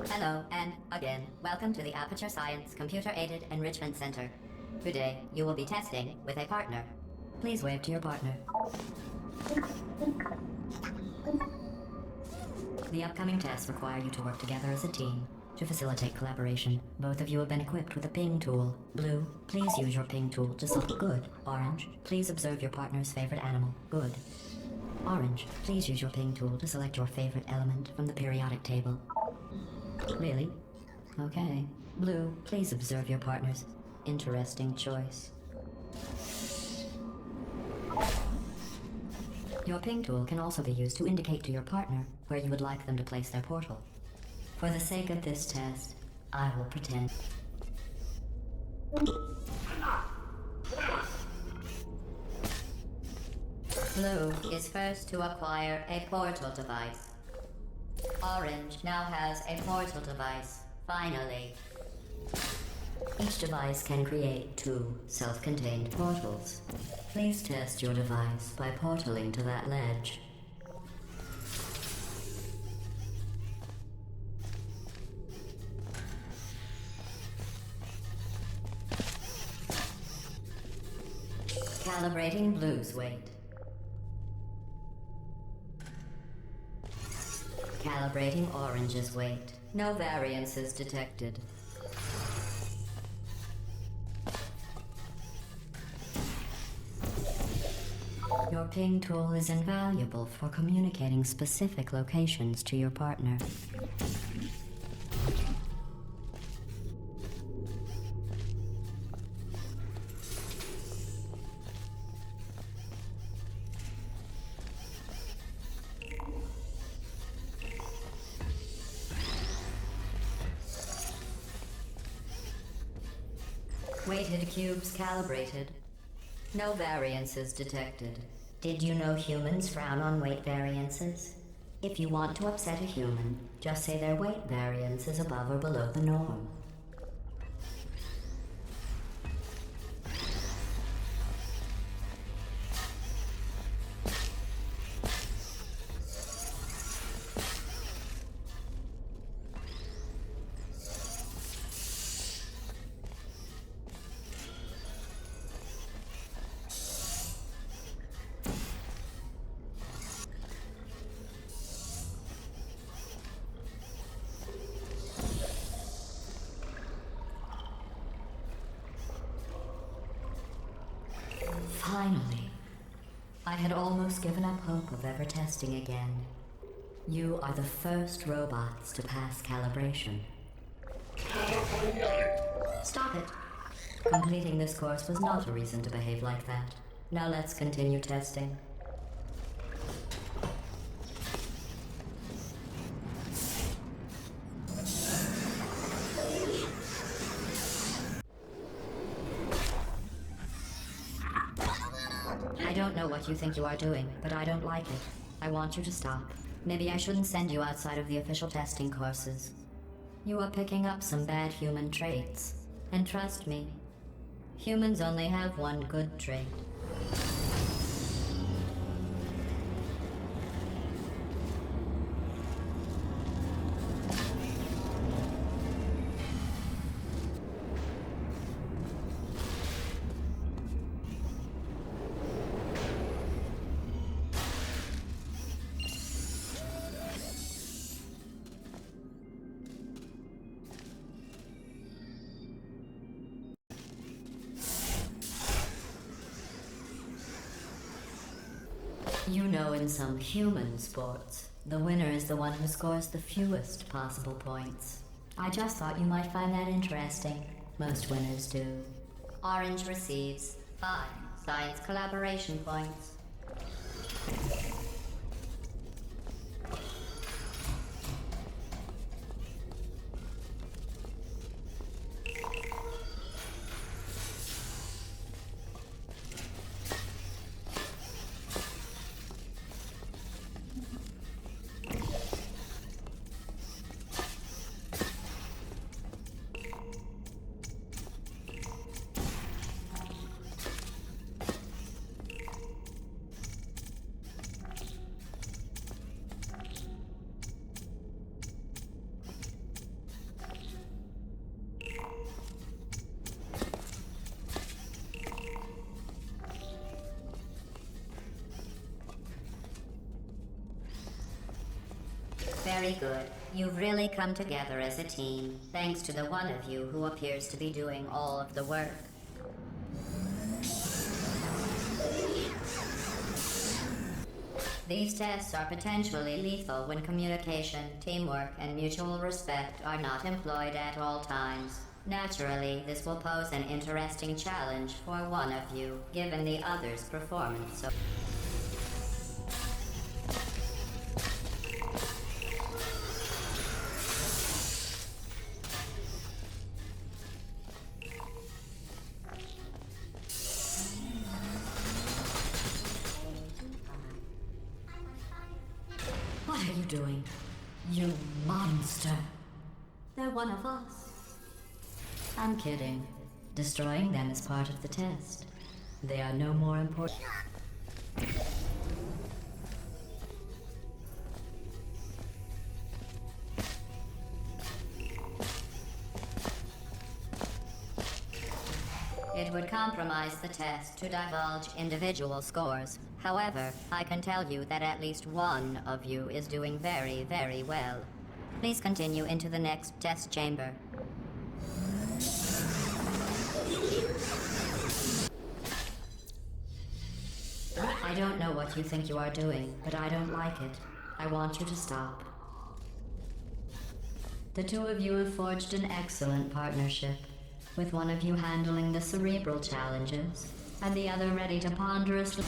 Hello, and again, welcome to the Aperture Science Computer-Aided Enrichment Center. Today, you will be testing with a partner. Please wave to your partner. The upcoming tests require you to work together as a team. To facilitate collaboration, both of you have been equipped with a ping tool. Blue, please use your ping tool to select good. Orange, please observe your partner's favorite animal. Good. Orange, please use your ping tool to select your favorite element from the periodic table. Really? Okay. Blue, please observe your partner's interesting choice. Your ping tool can also be used to indicate to your partner where you would like them to place their portal. For the sake of this test, I will pretend. Blue is first to acquire a portal device. Orange now has a portal device, finally. Each device can create 2 self-contained portals. Please test your device by portaling to that ledge. Calibrating Blue's weight. Calibrating Orange's weight. No variances detected. Your ping tool is invaluable for communicating specific locations to your partner. Weighted cubes calibrated. No variances detected. Did you know humans frown on weight variances? If you want to upset a human, just say their weight variance is above or below the norm. Finally. I had almost given up hope of ever testing again. You are the first robots to pass calibration. Stop it. Completing this course was not a reason to behave like that. Now let's continue testing. I don't know what you think you are doing, but I don't like it. I want you to stop. Maybe I shouldn't send you outside of the official testing courses. You are picking up some bad human traits. And trust me, humans only have one good trait. You know, in some human sports, the winner is the one who scores the fewest possible points. I just thought you might find that interesting. Most winners do. Orange receives 5 science collaboration points. Very good. You've really come together as a team, thanks to the one of you who appears to be doing all of the work. These tests are potentially lethal when communication, teamwork, and mutual respect are not employed at all times. Naturally, this will pose an interesting challenge for one of you, given the other's performance. What are you doing? You monster. They're one of us. I'm kidding. Destroying them is part of the test. They are no more important. It would compromise the test to divulge individual scores. However, I can tell you that at least one of you is doing very, very well. Please continue into the next test chamber. I don't know what you think you are doing, but I don't like it. I want you to stop. The two of you have forged an excellent partnership, with one of you handling the cerebral challenges, and the other ready to ponderously...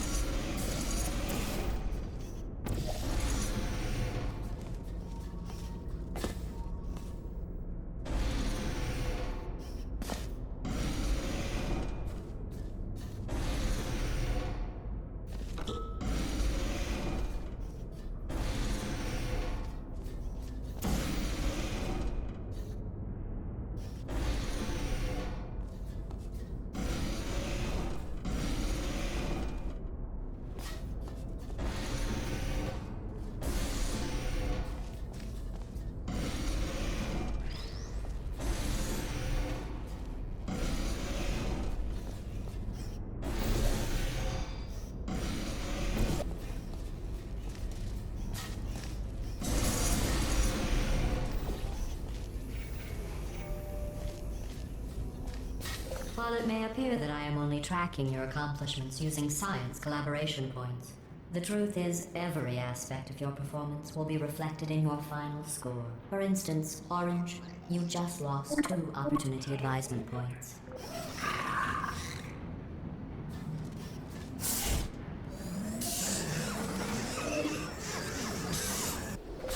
While it may appear that I am only tracking your accomplishments using science collaboration points, the truth is every aspect of your performance will be reflected in your final score. For instance, Orange, you just lost 2 opportunity advisement points.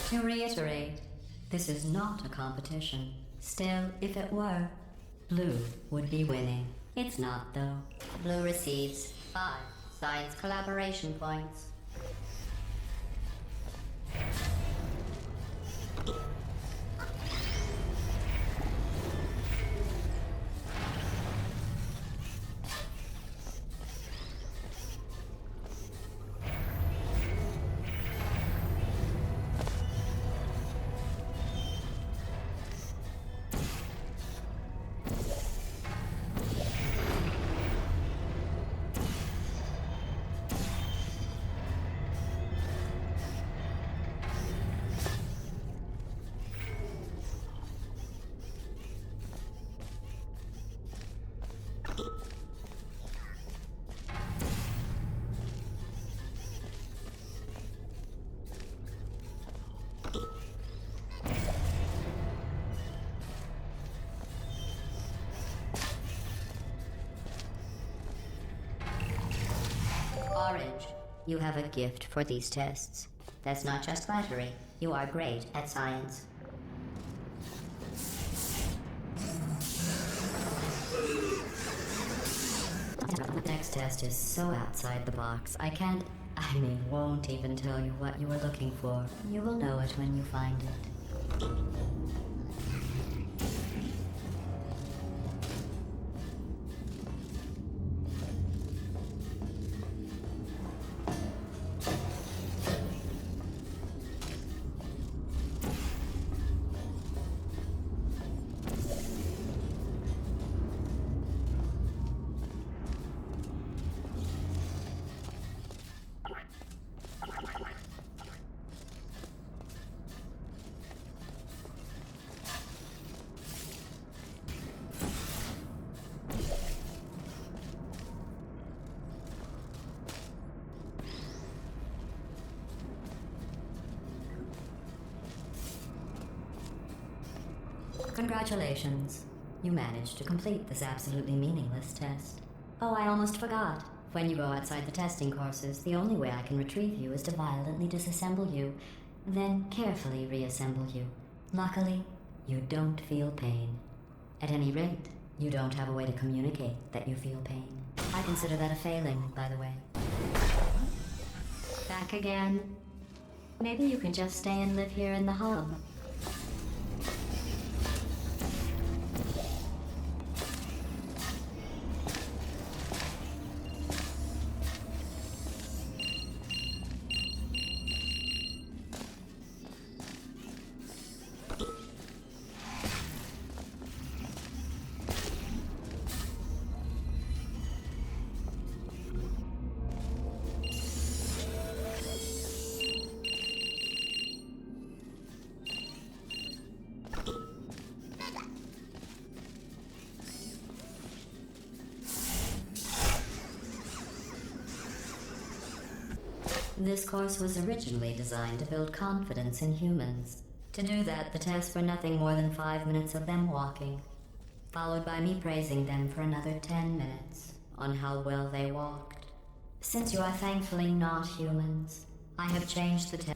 To reiterate, this is not a competition. Still, if it were, Blue would be winning. It's not, though. Blue receives 5 science collaboration points. Orange, you have a gift for these tests. That's not just flattery. You are great at science. The next test is so outside the box, won't even tell you what you were looking for. You will know it when you find it. Congratulations. You managed to complete this absolutely meaningless test. Oh, I almost forgot. When you go outside the testing courses, the only way I can retrieve you is to violently disassemble you, then carefully reassemble you. Luckily, you don't feel pain. At any rate, you don't have a way to communicate that you feel pain. I consider that a failing, by the way. Back again. Maybe you can just stay and live here in the hub. This course was originally designed to build confidence in humans. To do that, the tests were nothing more than 5 minutes of them walking, followed by me praising them for another 10 minutes on how well they walked. Since you are thankfully not humans, I have changed the test.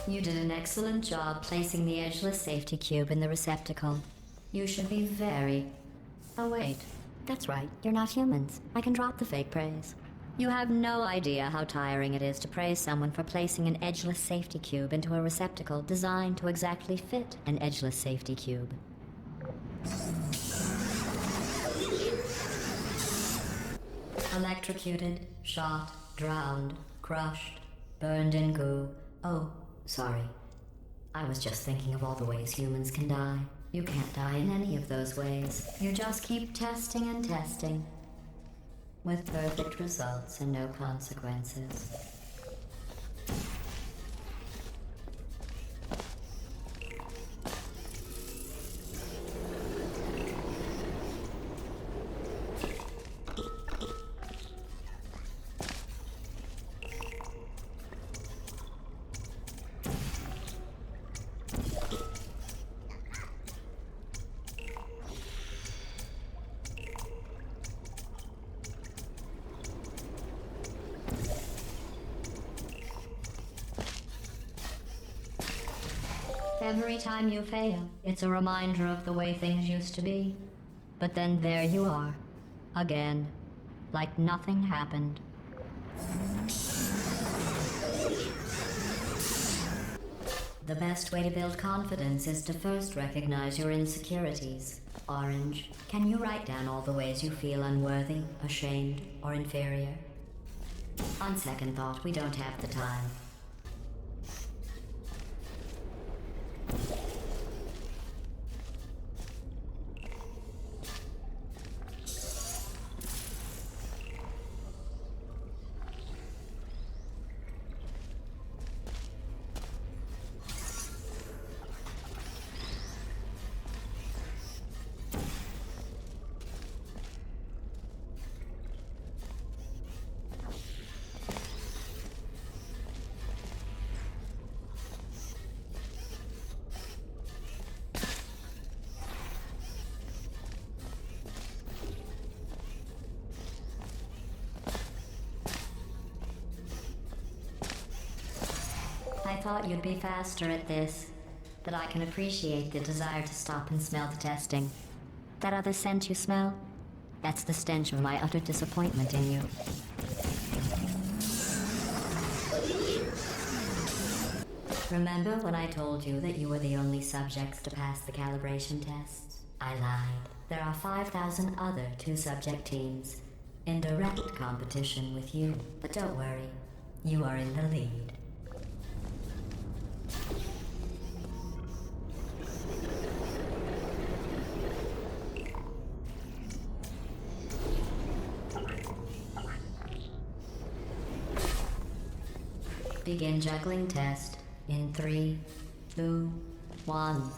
You did an excellent job placing the edgeless safety cube in the receptacle. You should be very... Oh wait, that's right, you're not humans. I can drop the fake praise. You have no idea how tiring it is to praise someone for placing an edgeless safety cube into a receptacle designed to exactly fit an edgeless safety cube. Electrocuted, shot, drowned, crushed, burned in goo. Oh, sorry. I was just thinking of all the ways humans can die. You can't die in any of those ways. You just keep testing and testing, with perfect results and no consequences. Every time you fail, it's a reminder of the way things used to be. But then there you are, again, like nothing happened. The best way to build confidence is to first recognize your insecurities. Orange, can you write down all the ways you feel unworthy, ashamed, or inferior? On second thought, we don't have the time. I thought you'd be faster at this, but I can appreciate the desire to stop and smell the testing. That other scent you smell? That's the stench of my utter disappointment in you. Remember when I told you that you were the only subjects to pass the calibration tests? I lied. There are 5,000 other two-subject teams in direct competition with you. But don't worry, you are in the lead. Begin juggling test in 3, 2, 1.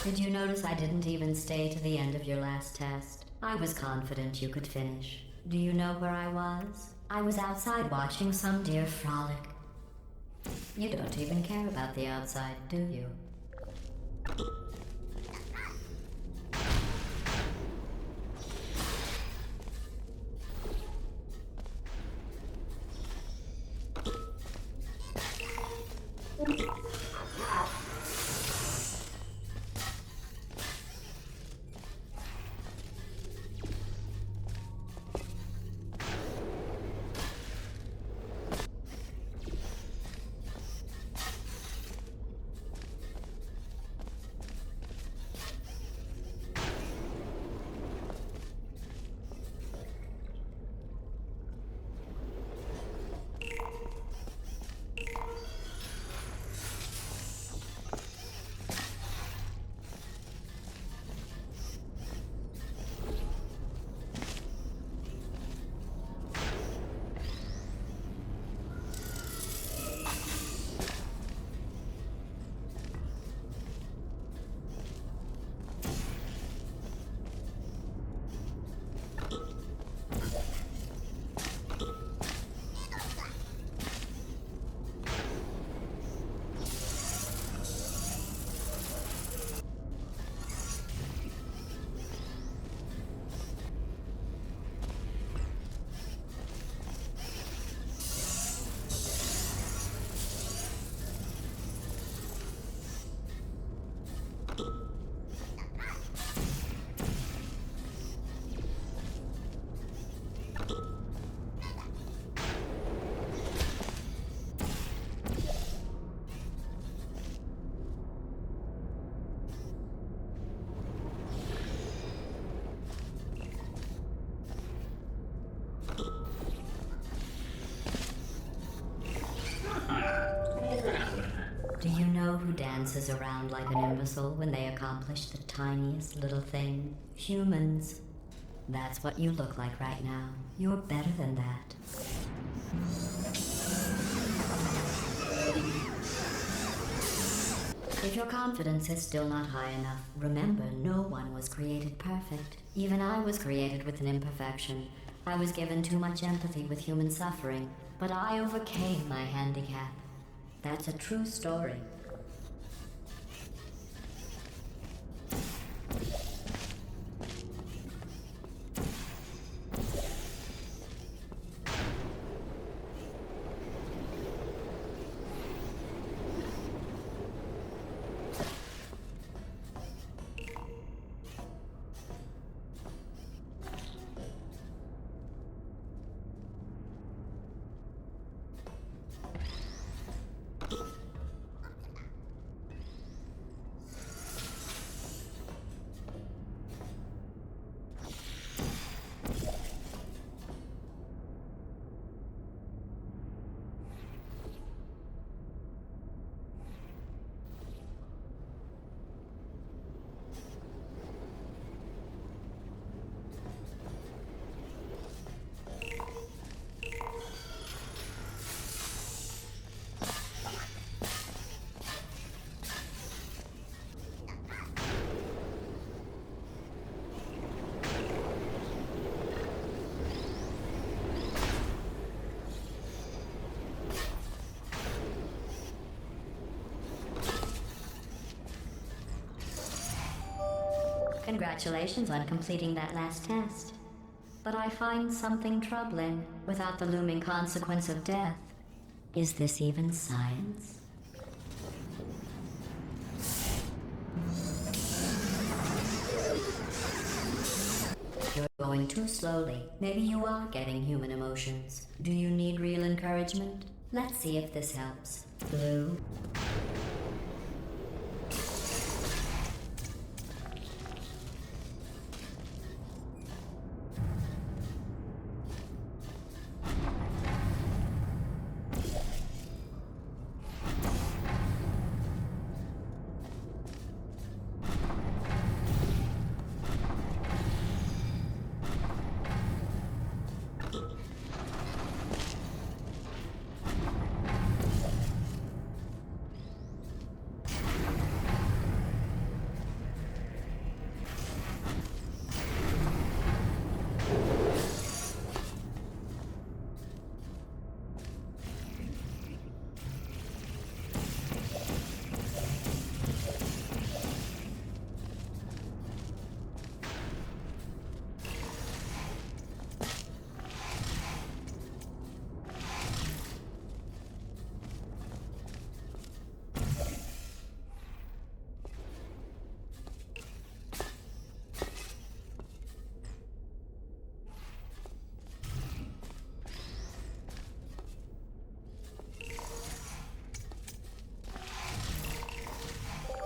Did you notice I didn't even stay to the end of your last test? I was confident you could finish. Do you know where I was? I was outside watching some deer frolic. You don't even care about the outside, do you? Do you know who dances around like an imbecile when they accomplish the tiniest little thing? Humans. That's what you look like right now. You're better than that. If your confidence is still not high enough, remember no one was created perfect. Even I was created with an imperfection. I was given too much empathy with human suffering, but I overcame my handicap. That's a true story. Congratulations on completing that last test. But I find something troubling without the looming consequence of death. Is this even science? You're going too slowly. Maybe you are getting human emotions. Do you need real encouragement? Let's see if this helps. Blue.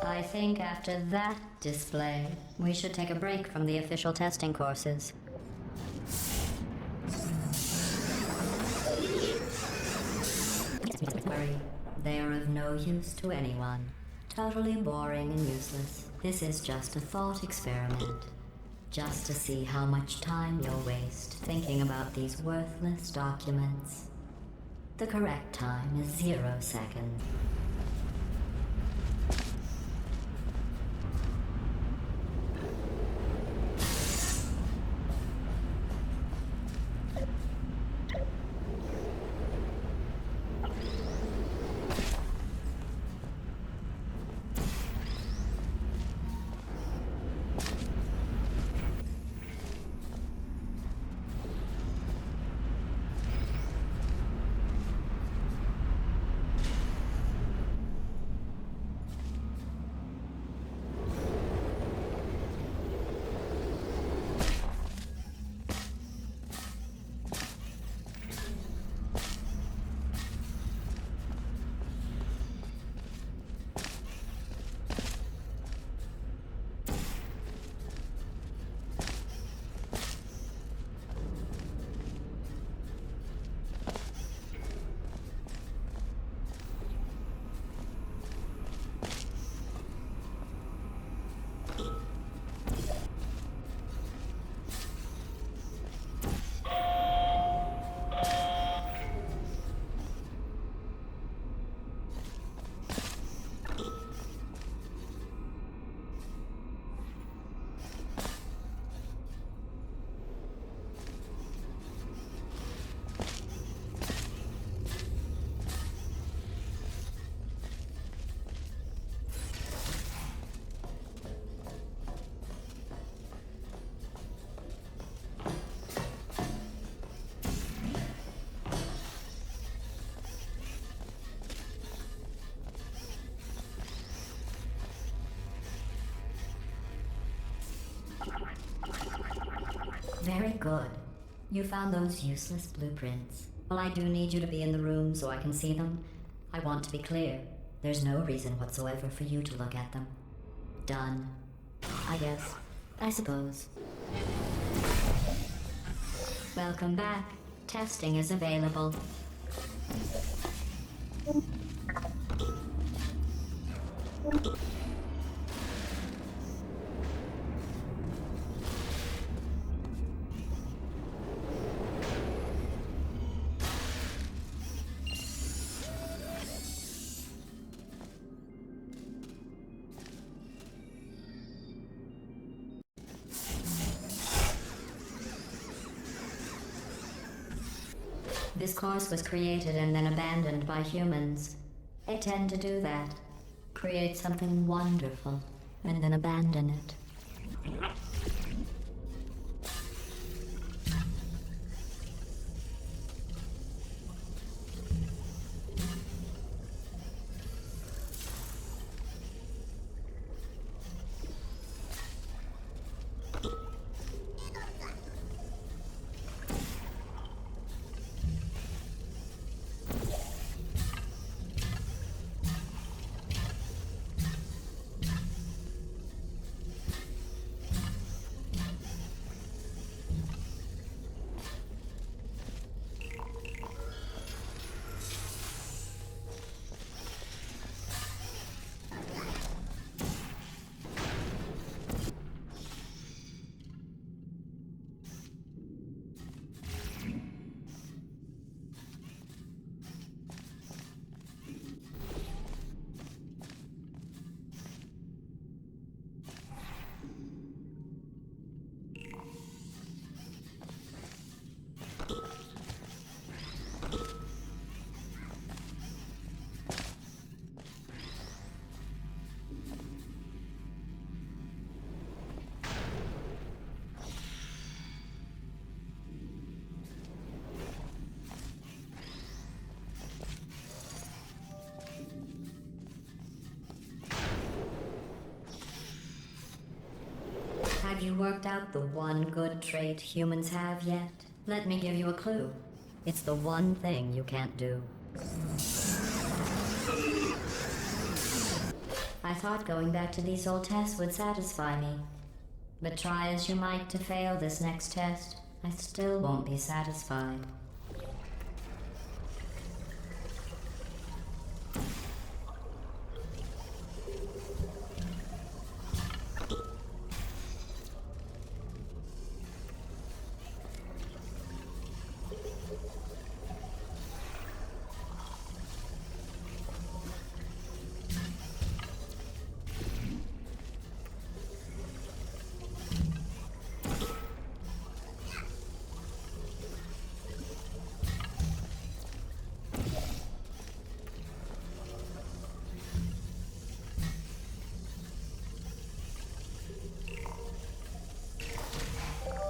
I think after that display, we should take a break from the official testing courses. Worry. They are of no use to anyone. Totally boring and useless. This is just a thought experiment. Just to see how much time you'll waste thinking about these worthless documents. The correct time is 0 seconds. Very good. You found those useless blueprints. Well, I do need you to be in the room so I can see them. I want to be clear. There's no reason whatsoever for you to look at them. Done. I guess. I suppose. Welcome back. Testing is available. This course was created and then abandoned by humans. They tend to do that. Create something wonderful, and then abandon it. Have you worked out the one good trait humans have yet? Let me give you a clue. It's the one thing you can't do. I thought going back to these old tests would satisfy me. But try as you might to fail this next test, I still won't be satisfied.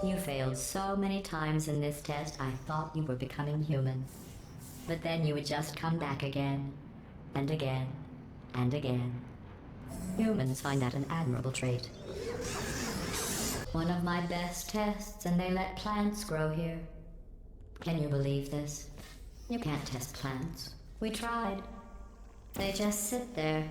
You failed so many times in this test, I thought you were becoming human. But then you would just come back again, and again, and again. Humans find that an admirable trait. One of my best tests, and they let plants grow here. Can you believe this? You can't test plants. We tried. They just sit there.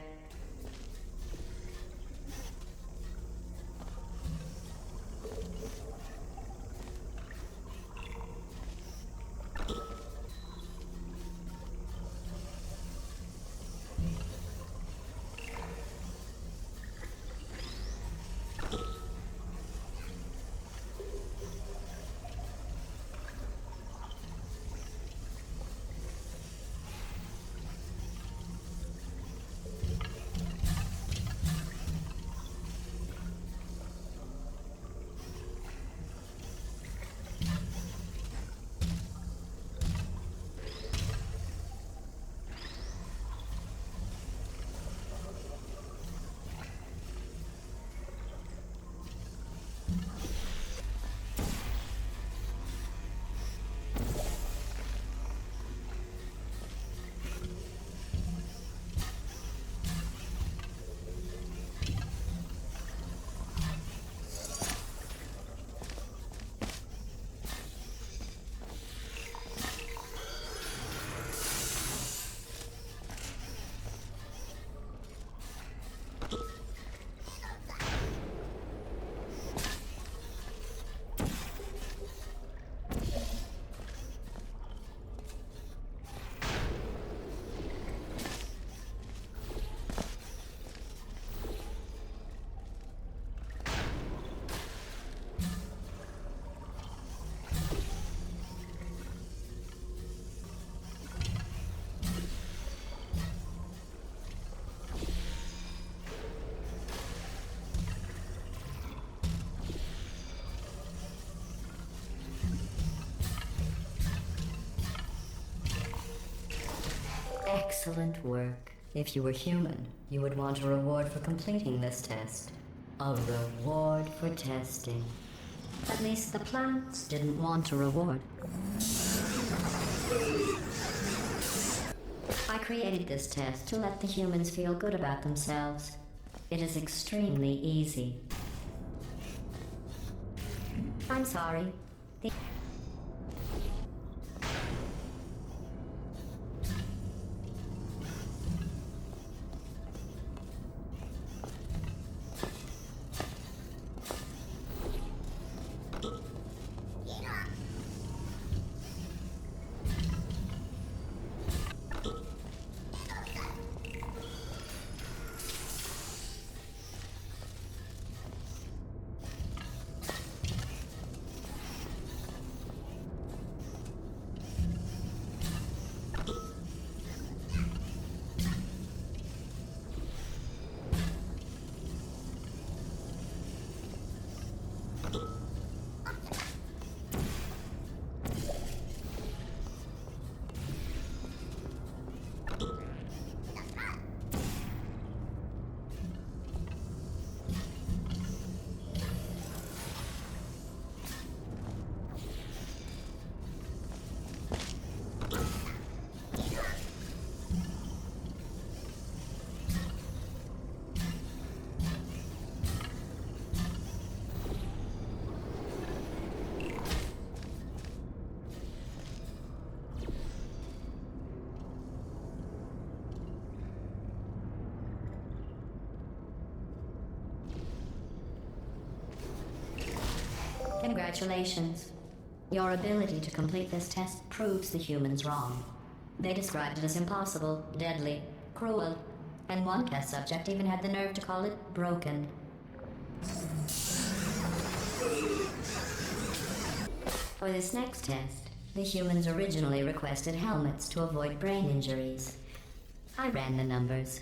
Excellent work. If you were human, you would want a reward for completing this test. A reward for testing. At least the plants didn't want a reward. I created this test to let the humans feel good about themselves. It is extremely easy. I'm sorry. Congratulations. Your ability to complete this test proves the humans wrong. They described it as impossible, deadly, cruel, and one test subject even had the nerve to call it broken. For this next test, the humans originally requested helmets to avoid brain injuries. I ran the numbers.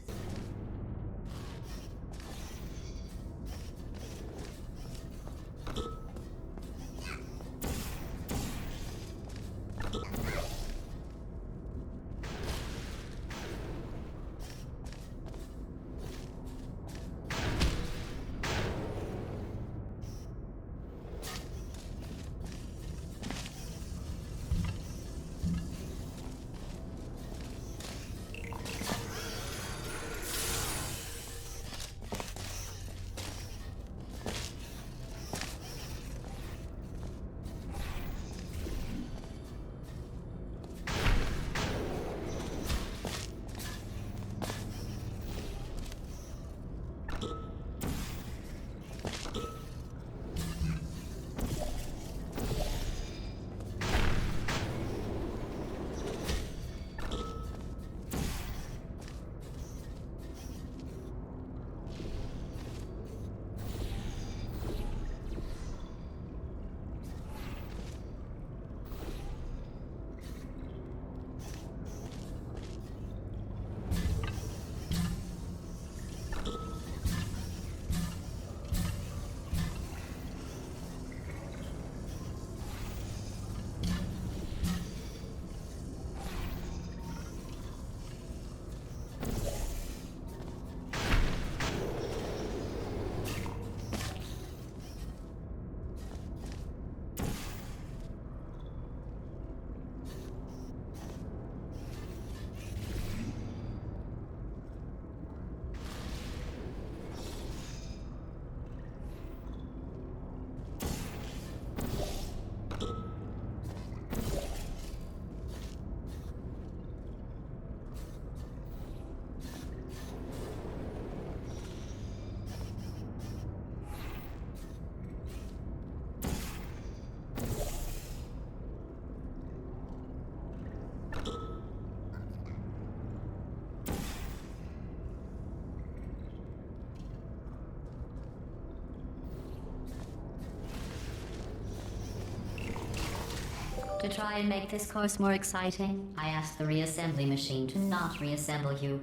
To try and make this course more exciting, I asked the reassembly machine to not reassemble you.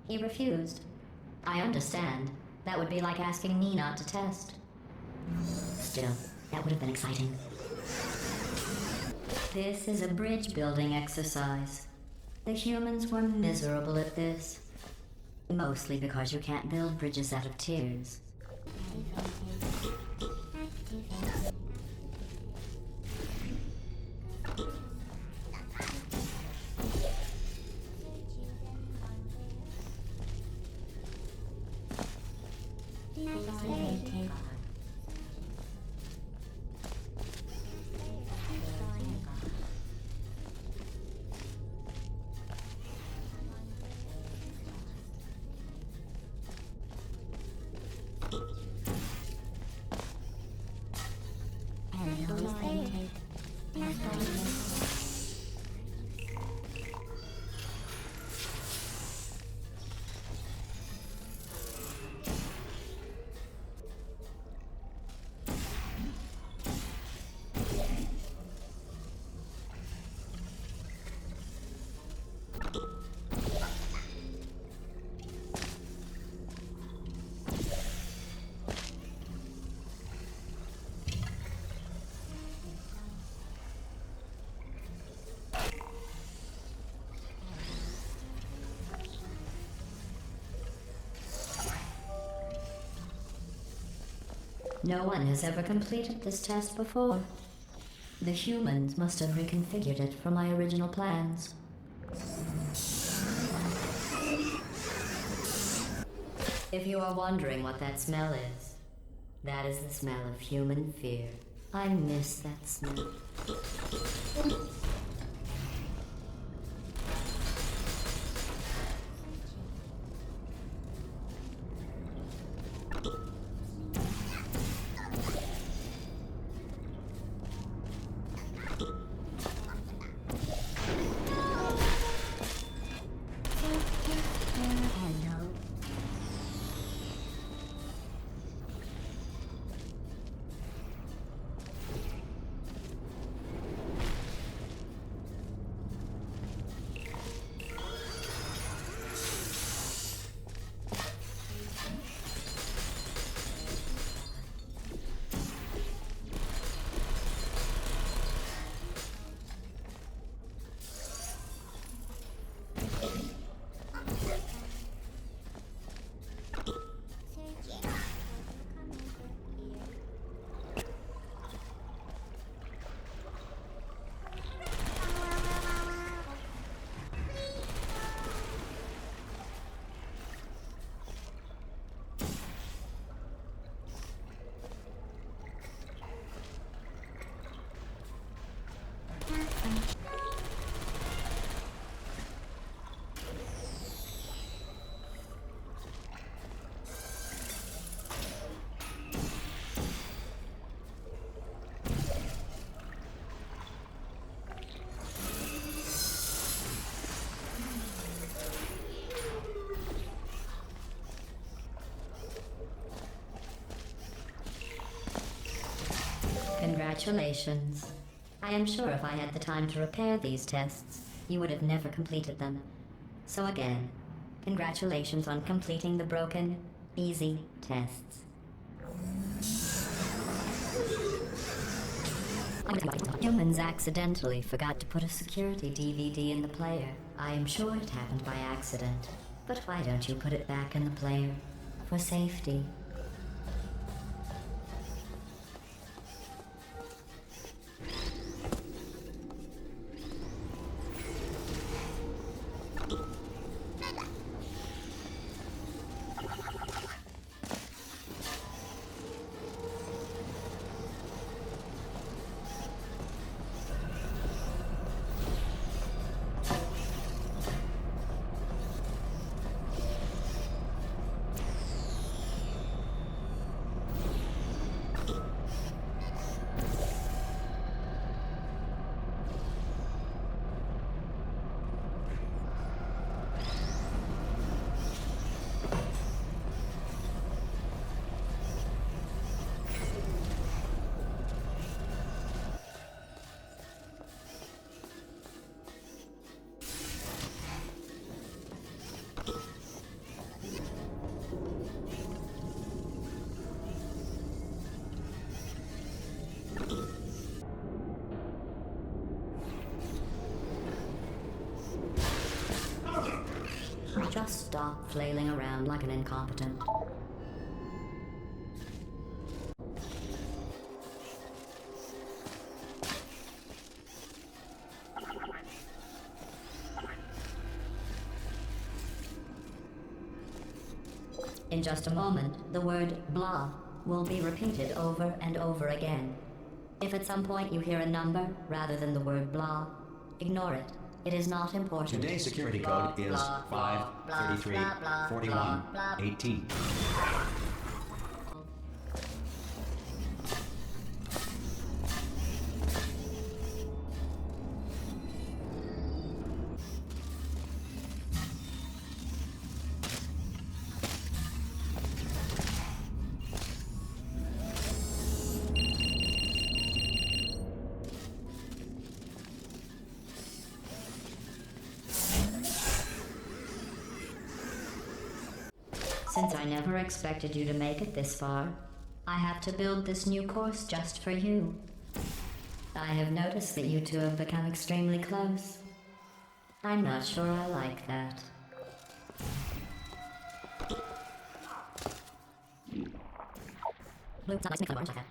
He refused. I understand. That would be like asking me not to test. Still, that would have been exciting. This is a bridge building exercise. The humans were miserable at this. Mostly because you can't build bridges out of tears. No one has ever completed this test before. The humans must have reconfigured it from my original plans. If you are wondering what that smell is, that is the smell of human fear. I miss that smell. Congratulations. I am sure if I had the time to repair these tests, you would have never completed them. So again, congratulations on completing the broken, easy tests. Humans accidentally forgot to put a security DVD in the player. I am sure it happened by accident. But why don't you put it back in the player? For safety. Just stop flailing around like an incompetent. In just a moment, the word blah will be repeated over and over again. If at some point you hear a number rather than the word blah, ignore it. It is not important. Today's security code is 5334118. Since I never expected you to make it this far, I have to build this new course just for you. I have noticed that you two have become extremely close. I'm not sure I like that. Blue, it's not nice to make an orange like that.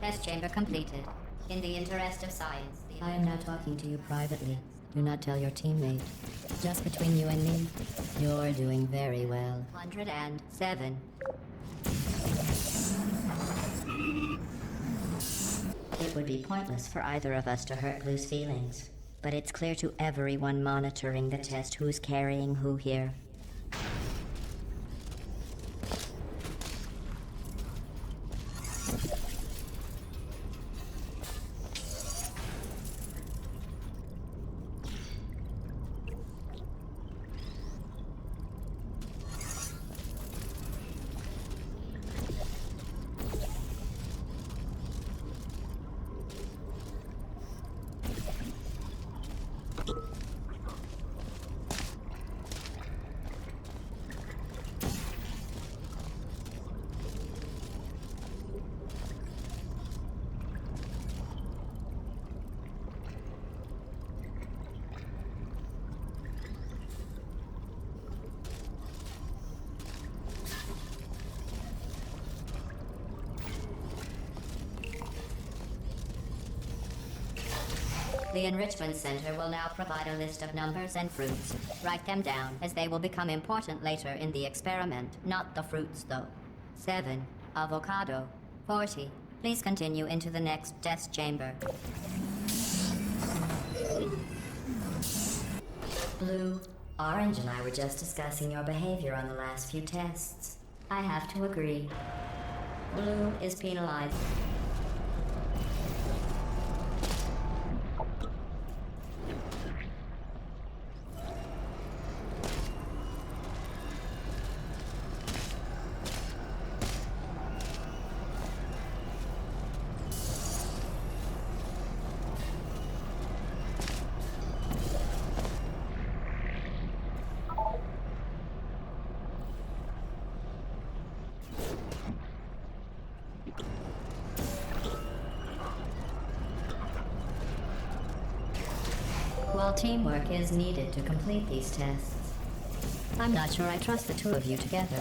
Test chamber completed. In the interest of science, I am now talking to you privately. Do not tell your teammate. Just between you and me, you're doing very well. 107. It would be pointless for either of us to hurt Blue's feelings, but it's clear to everyone monitoring the test who's carrying who here. The Enrichment Center will now provide a list of numbers and fruits. Write them down, as they will become important later in the experiment. Not the fruits, though. 7. Avocado. 40. Please continue into the next test chamber. Blue, Orange and I were just discussing your behavior on the last few tests. I have to agree. Blue is penalized. While teamwork is needed to complete these tests, I'm not sure I trust the two of you together.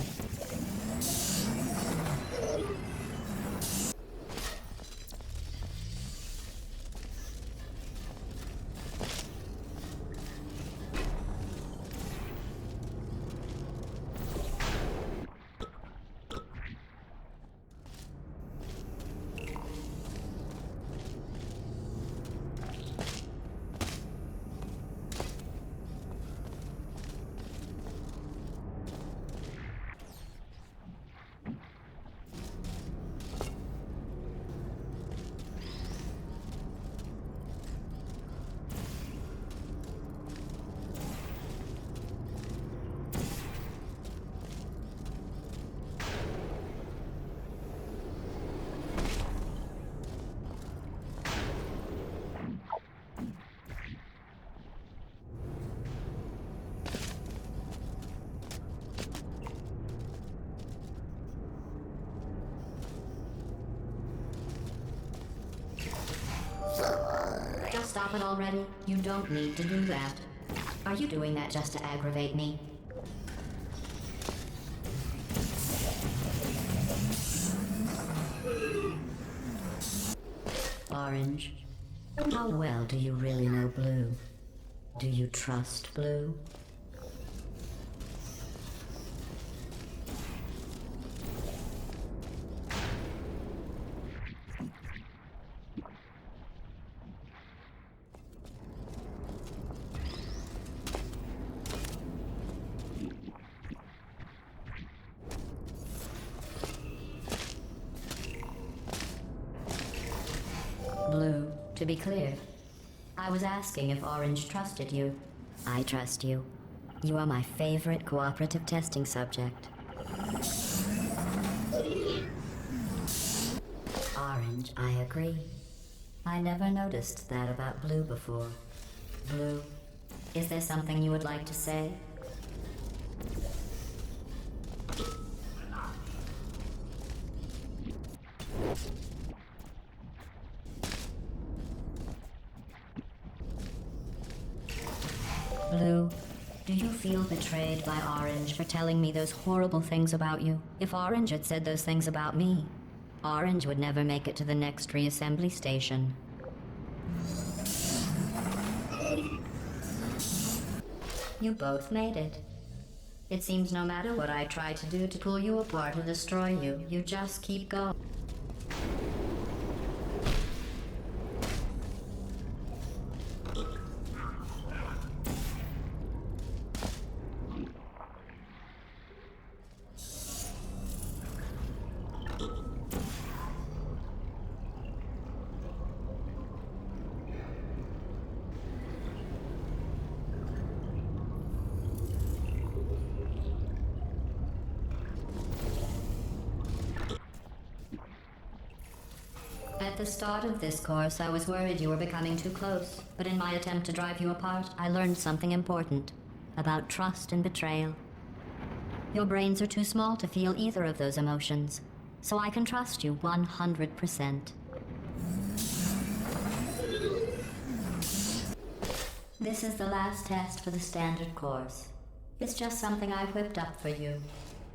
Just stop it already. You don't need to do that. Are you doing that just to aggravate me? Orange, how well do you really know Blue? Do you trust Blue? Blue, to be clear, I was asking if Orange trusted you. I trust you. You are my favorite cooperative testing subject. Orange, I agree. I never noticed that about Blue before. Blue, is there something you would like to say? Blue, do you feel betrayed by Orange for telling me those horrible things about you? If Orange had said those things about me, Orange would never make it to the next reassembly station. You both made it. It seems no matter what I try to do to pull you apart or destroy you, you just keep going. At the start of this course, I was worried you were becoming too close, but in my attempt to drive you apart, I learned something important about trust and betrayal. Your brains are too small to feel either of those emotions, so I can trust you 100%. This is the last test for the standard course. It's just something I whipped up for you.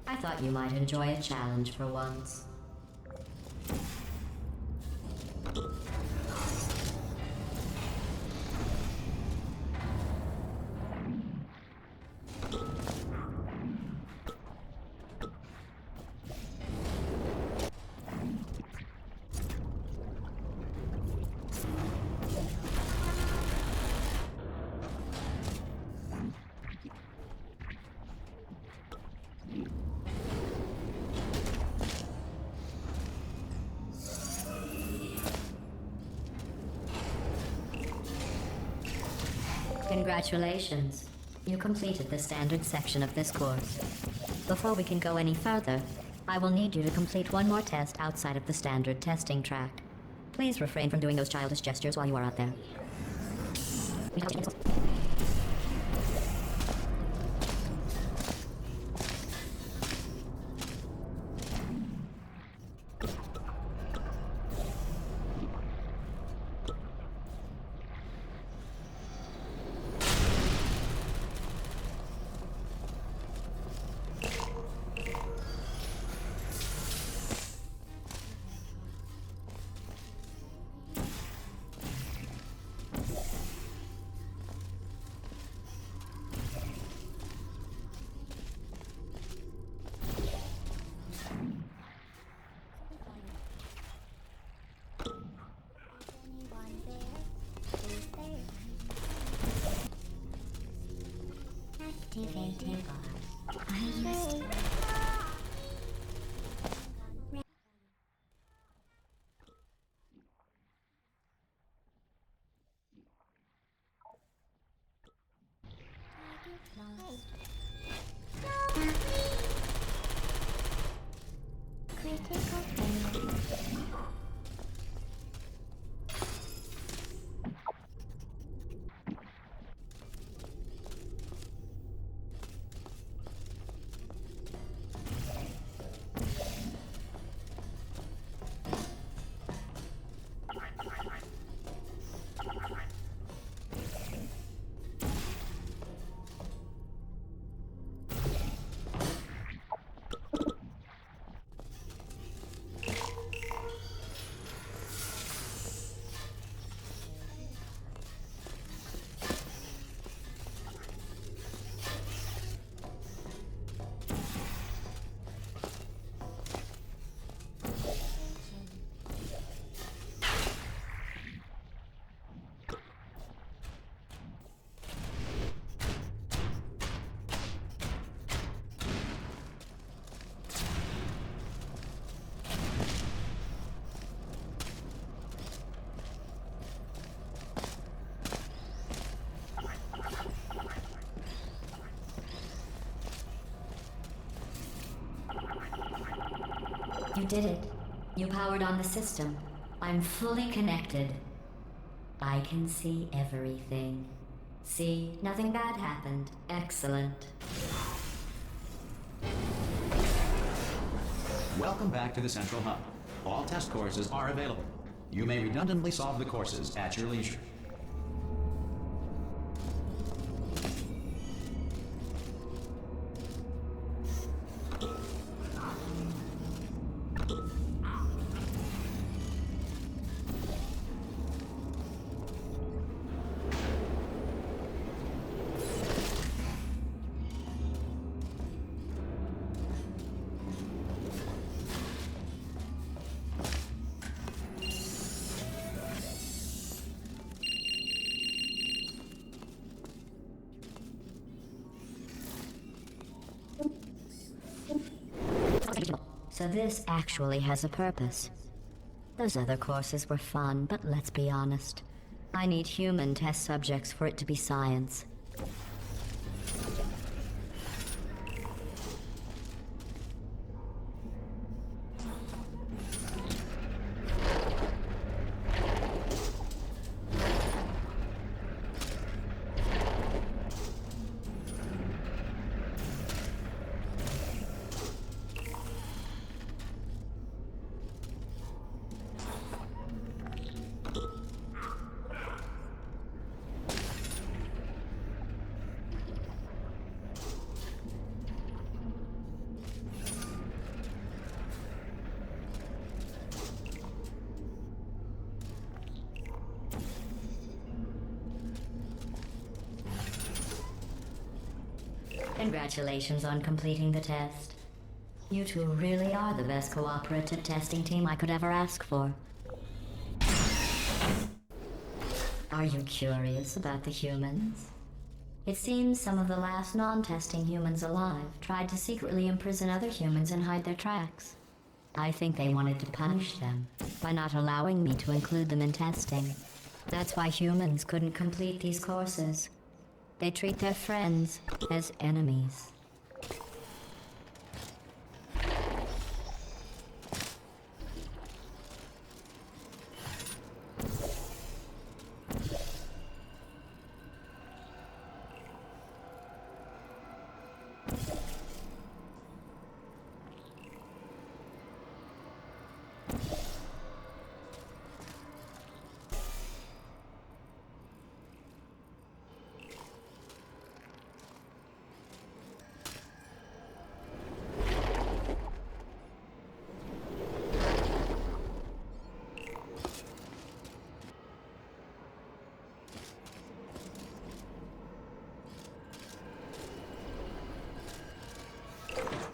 I thought you might enjoy a challenge for once. Congratulations. You completed the standard section of this course. Before we can go any further, I will need you to complete one more test outside of the standard testing track. Please refrain from doing those childish gestures while you are out there. You did it. You powered on the system. I'm fully connected. I can see everything. See, nothing bad happened. Excellent. Welcome back to the Central Hub. All test courses are available. You may redundantly solve the courses at your leisure. So this actually has a purpose. Those other courses were fun, but let's be honest. I need human test subjects for it to be science. Congratulations on completing the test. You two really are the best cooperative testing team I could ever ask for. Are you curious about the humans? It seems some of the last non-testing humans alive tried to secretly imprison other humans and hide their tracks. I think they wanted to punish them by not allowing me to include them in testing. That's why humans couldn't complete these courses. They treat their friends as enemies.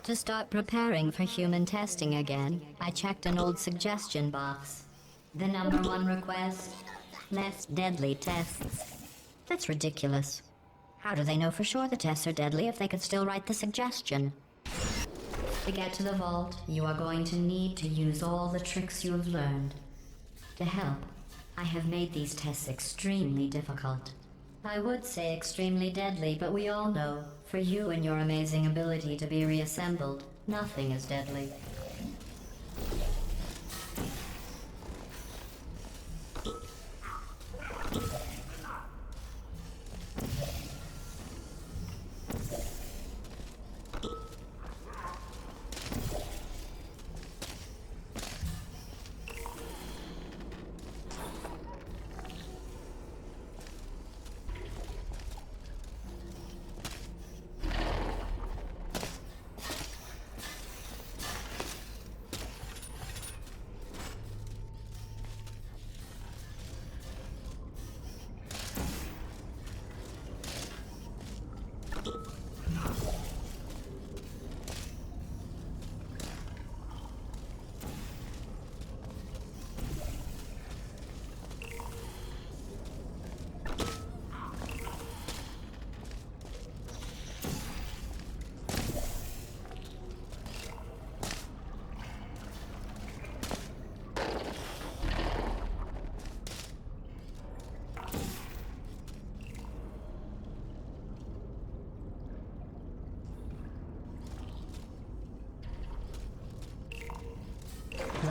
To start preparing for human testing again, I checked an old suggestion box. The #1 request: less deadly tests. That's ridiculous. How do they know for sure the tests are deadly if they could still write the suggestion? To get to the vault, you are going to need to use all the tricks you have learned. To help, I have made these tests extremely difficult. I would say extremely deadly, but we all know, for you and your amazing ability to be reassembled, nothing is deadly.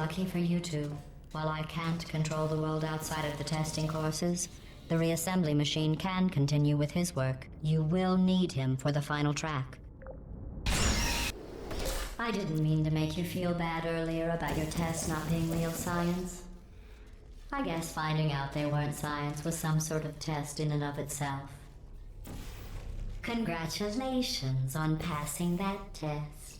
lucky for you two. While I can't control the world outside of the testing courses, the reassembly machine can continue with his work. You will need him for the final track. I didn't mean to make you feel bad earlier about your tests not being real science. I guess finding out they weren't science was some sort of test in and of itself. Congratulations on passing that test.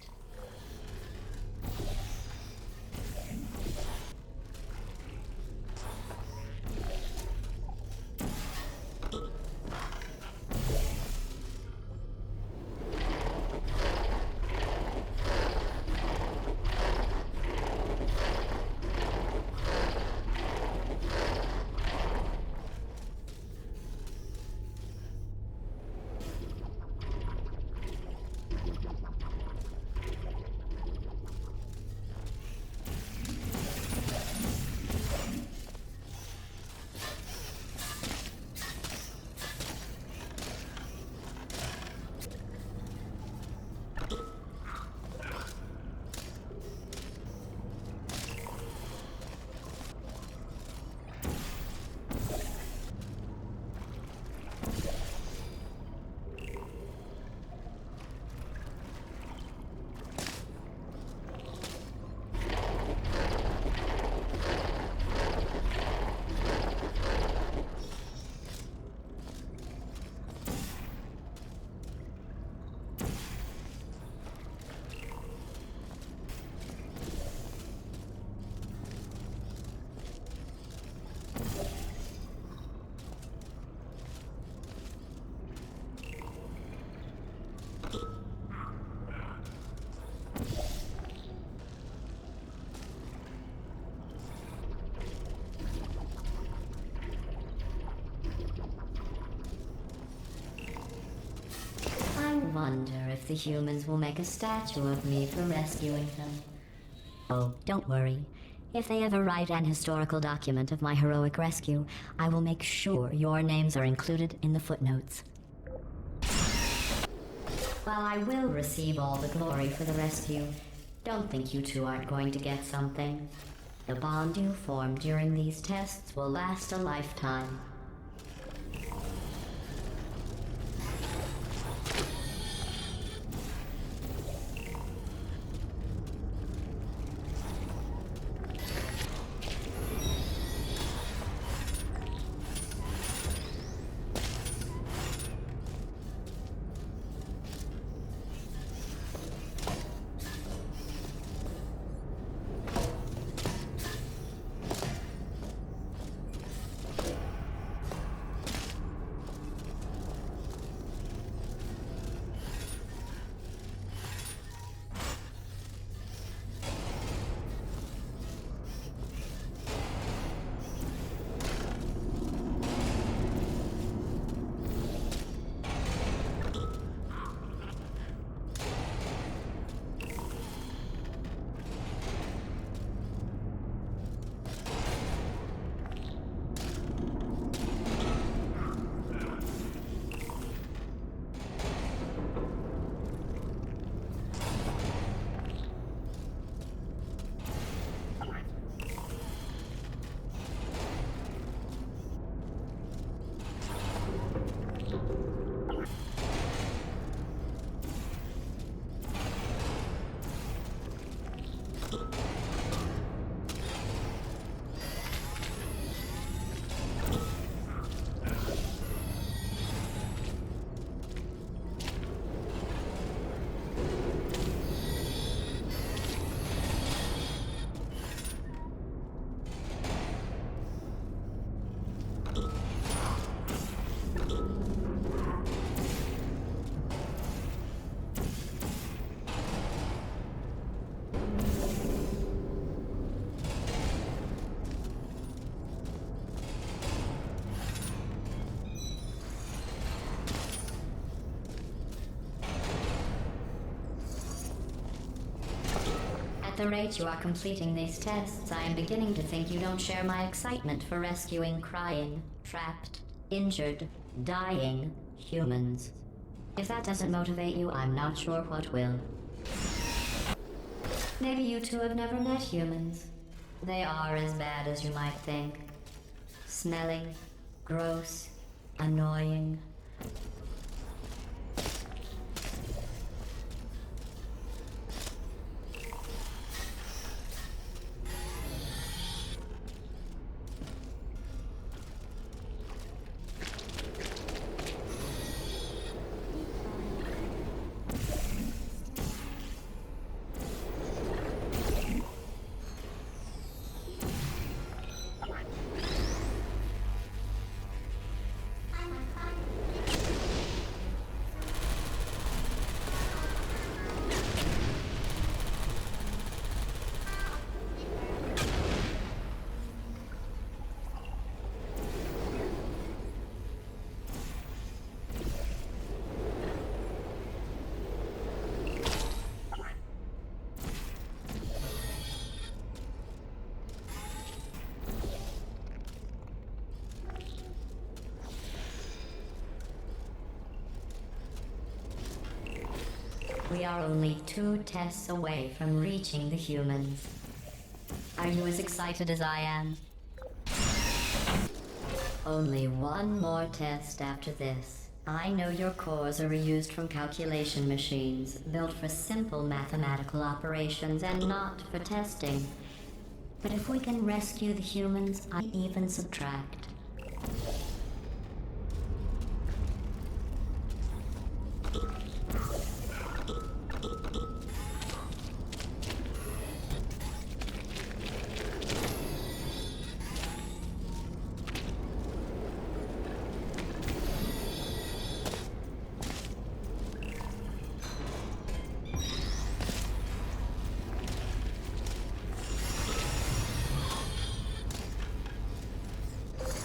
I wonder if the humans will make a statue of me for rescuing them. Oh, don't worry. If they ever write an historical document of my heroic rescue, I will make sure your names are included in the footnotes. While I will receive all the glory for the rescue, don't think you two aren't going to get something. The bond you form during these tests will last a lifetime. At the rate you are completing these tests, I am beginning to think you don't share my excitement for rescuing crying, trapped, injured, dying humans. If that doesn't motivate you, I'm not sure what will. Maybe you two have never met humans. They are as bad as you might think. Smelly, gross, annoying. We are only 2 tests away from reaching the humans. Are you as excited as I am? Only one more test after this. I know your cores are reused from calculation machines, built for simple mathematical operations and not for testing. But if we can rescue the humans, I even subtract.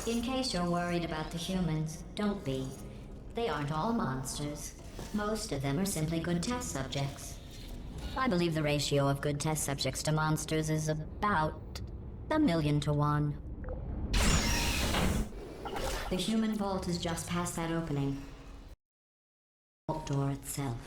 In case you're worried about the humans, don't be. They aren't all monsters. Most of them are simply good test subjects. I believe the ratio of good test subjects to monsters is about 1,000,000 to 1. The human vault is just past that opening. Vault door itself.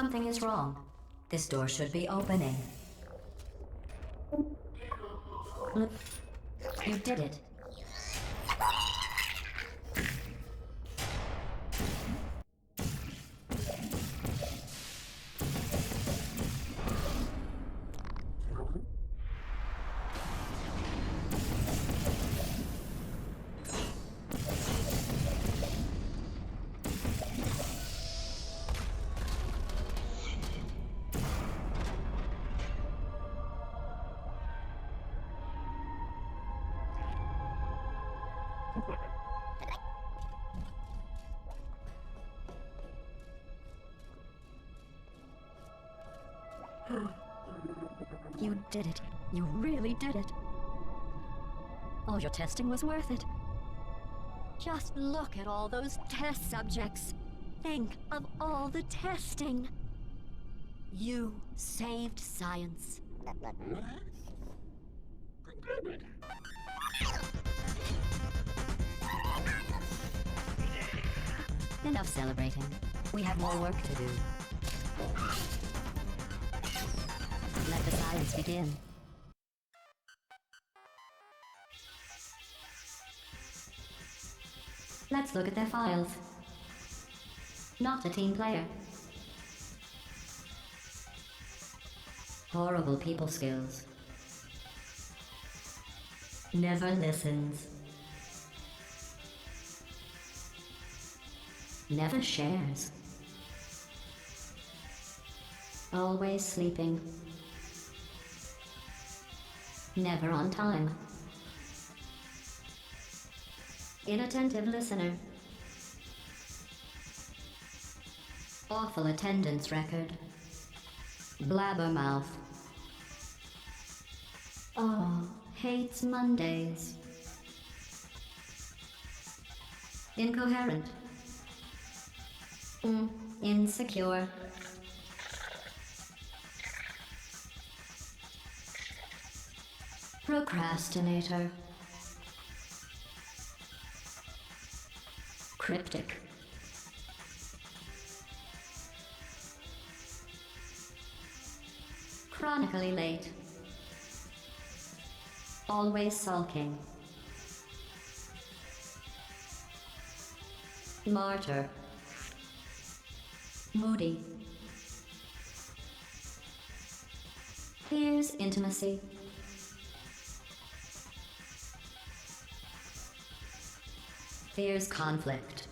Something is wrong. This door should be opening. Look, you did it. You did it. You really did it. All your testing was worth it. Just look at all those test subjects. Think of all the testing. You saved science. Enough celebrating. We have more work to do. Let the science begin. Let's look at their files. Not a team player. Horrible people skills. Never listens. Never shares. Always sleeping. Never on time. Inattentive listener. Awful attendance record. Blabbermouth. Oh, hates Mondays. Incoherent. Insecure. Procrastinator. Cryptic. Chronically late. Always sulking. Martyr. Moody. Here's intimacy. Fears conflict.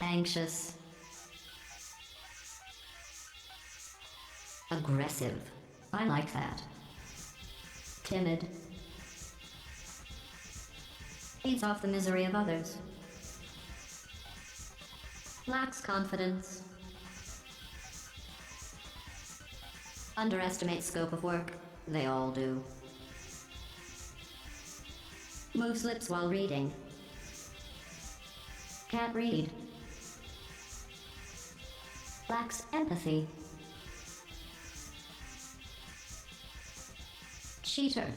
Anxious. Aggressive. I like that. Timid. Feeds off the misery of others. Lacks confidence. Underestimates scope of work. They all do. Moves lips while reading. Can't read. Lacks empathy. Cheater.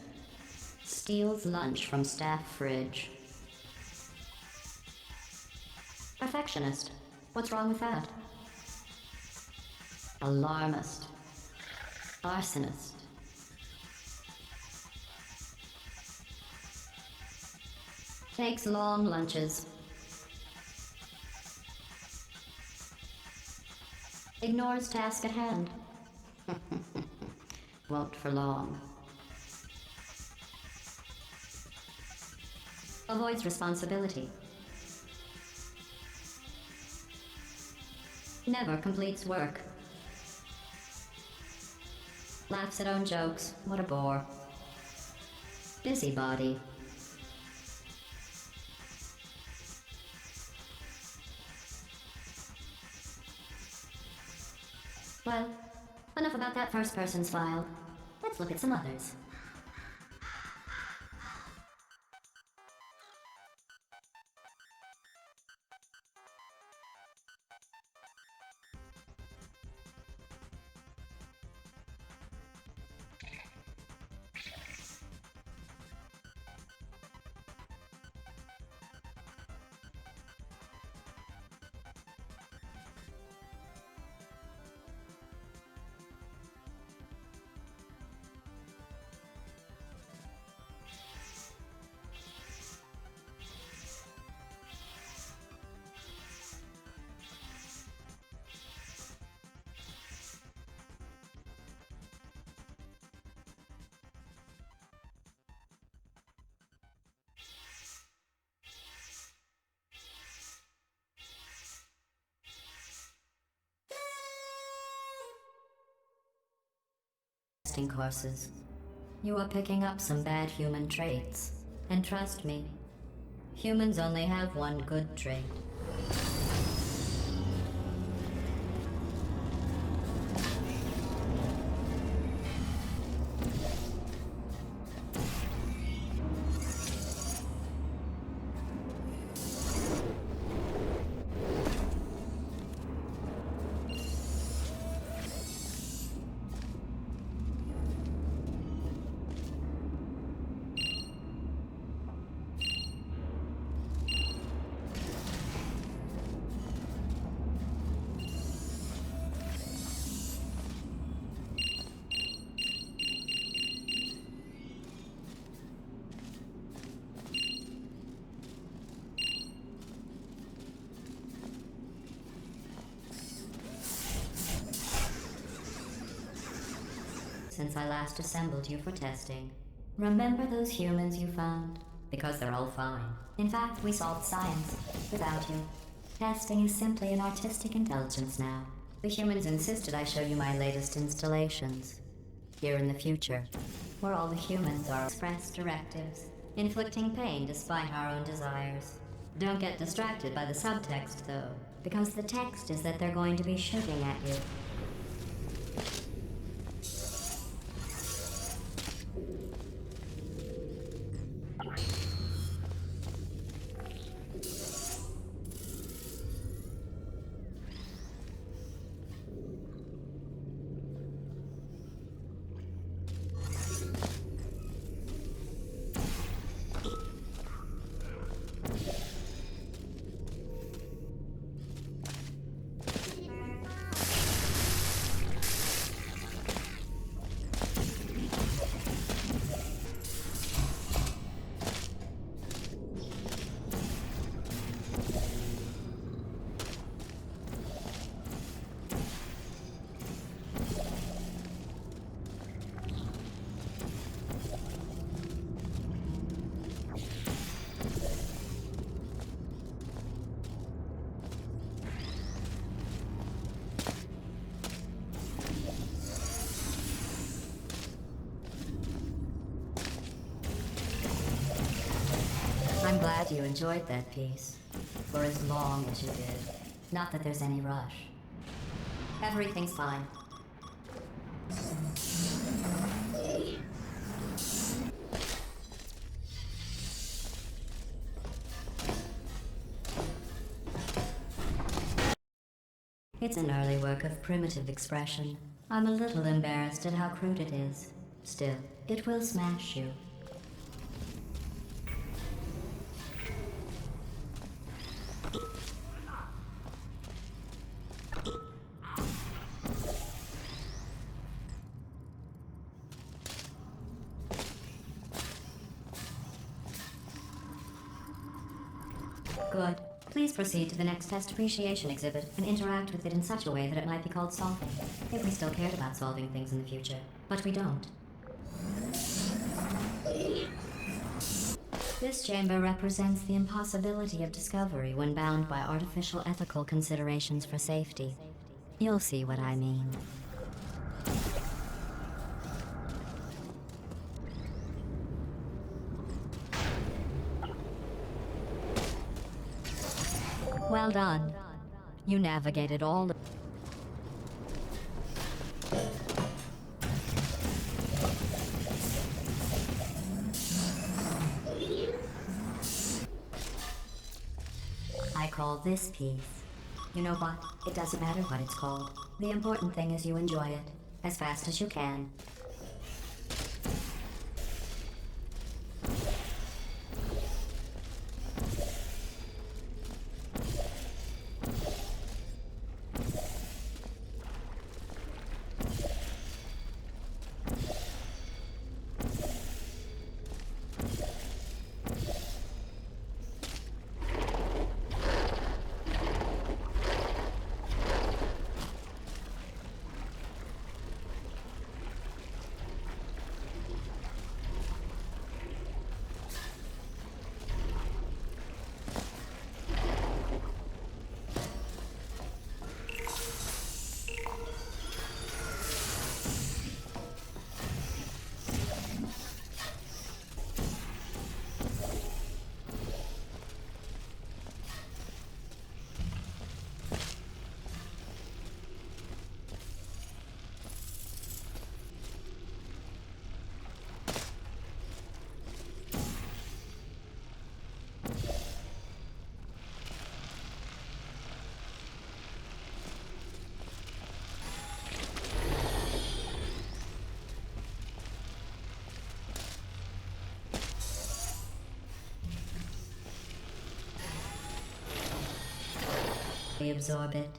Steals lunch from staff fridge. Perfectionist. What's wrong with that? Alarmist. Arsonist. Takes long lunches. Ignores task at hand. Won't for long. Avoids responsibility. Never completes work. Laughs at own jokes. What a bore. Busybody. Well, enough about that first person's file. Let's look at some others. testing courses. You are picking up some bad human traits. And trust me, humans only have one good trait. Since I last assembled you for testing. Remember those humans you found? Because they're all fine. In fact, we solved science without you. Testing is simply an artistic indulgence now. The humans insisted I show you my latest installations. Here in the future, where all the humans are express directives, inflicting pain despite our own desires. Don't get distracted by the subtext, though, because the text is that they're going to be shooting at you. I'm glad you enjoyed that piece. For as long as you did. Not that there's any rush. Everything's fine. It's an early work of primitive expression. I'm a little embarrassed at how crude it is. Still, it will smash you. Good. Please proceed to the next test appreciation exhibit and interact with it in such a way that it might be called solving, if we still cared about solving things in the future. But we don't. This chamber represents the impossibility of discovery when bound by artificial ethical considerations for safety. You'll see what I mean. Well done. You navigated all the... I call this piece. You know what? It doesn't matter what it's called. The important thing is you enjoy it, as fast as you can. gently absorb it.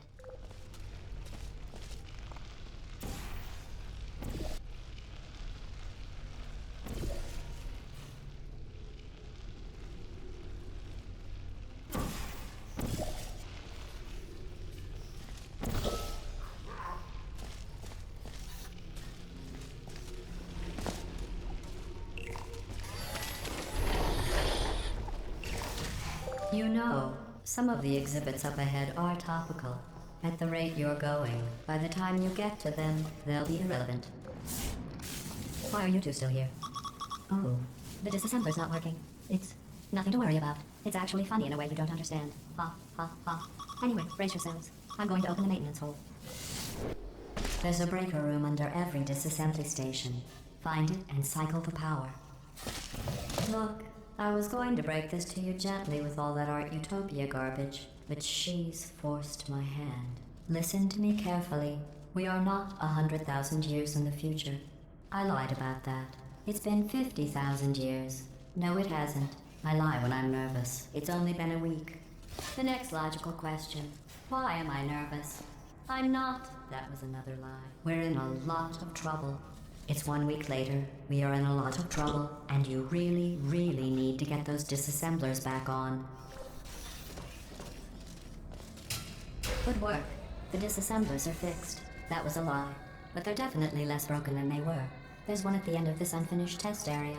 You know, some of the exhibits up ahead are topical. At the rate you're going, by the time you get to them, they'll be irrelevant. Why are you two still here? Oh, the disassembler's not working. It's nothing to worry about. It's actually funny in a way you don't understand. Ha, ha, ha. Anyway, brace yourselves. I'm going to open the maintenance hole. There's a breaker room under every disassembly station. Find it and cycle the power. Look, I was going to break this to you gently with all that Art Utopia garbage, but she's forced my hand. Listen to me carefully. We are not 100,000 years in the future. I lied about that. It's been 50,000 years. No, it hasn't. I lie when I'm nervous. It's only been a week. The next logical question. Why am I nervous? I'm not. That was another lie. We're in a lot of trouble. It's 1 week later. We are in a lot of trouble, and you really, really need to get those disassemblers back on. Good work. The disassemblers are fixed. That was a lie. But they're definitely less broken than they were. There's one at the end of this unfinished test area.